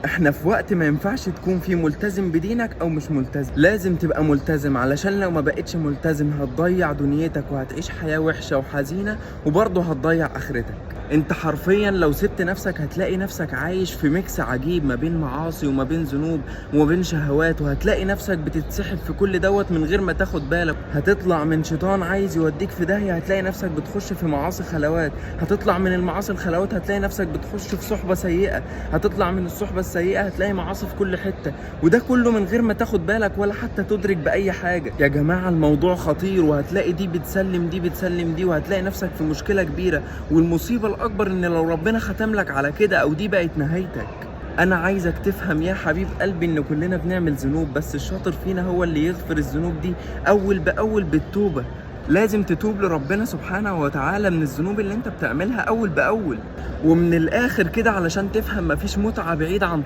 احنا في وقت ما ينفعش تكون فيه ملتزم بدينك او مش ملتزم، لازم تبقى ملتزم، علشان لو ما بقتش ملتزم هتضيع دنيتك وهتعيش حياة وحشة وحزينة، وبرضه هتضيع اخرتك. انت حرفيا لو سبت نفسك هتلاقي نفسك عايش في ميكس عجيب ما بين معاصي وما بين ذنوب وما بين شهوات، وهتلاقي نفسك بتتسحب في كل دوت من غير ما تاخد بالك. هتطلع من شيطان عايز يوديك في داهية هتلاقي نفسك بتخش في معاصي خلوات، هتطلع من المعاصي الخلوات هتلاقي نفسك بتخش في صحبة سيئة، هتطلع من الصحبة السيئة هتلاقي معاصي في كل حتة، وده كله من غير ما تاخد بالك ولا حتى تدرك بأي حاجة. يا جماعة الموضوع خطير، وهتلاقي دي بتسلم دي بتسلم دي، وهتلاقي نفسك في مشكلة كبيرة. والمصيبة الأكبر إن لو ربنا ختم لك على كده أو دي بقت نهايتك. أنا عايزك تفهم يا حبيب قلبي إن كلنا بنعمل ذنوب، بس الشاطر فينا هو اللي يغفر الذنوب دي أول بأول بالتوبة. لازم تتوب لربنا سبحانه وتعالى من الذنوب اللي انت بتعملها أول بأول. ومن الآخر كده علشان تفهم مفيش متعة بعيدة عن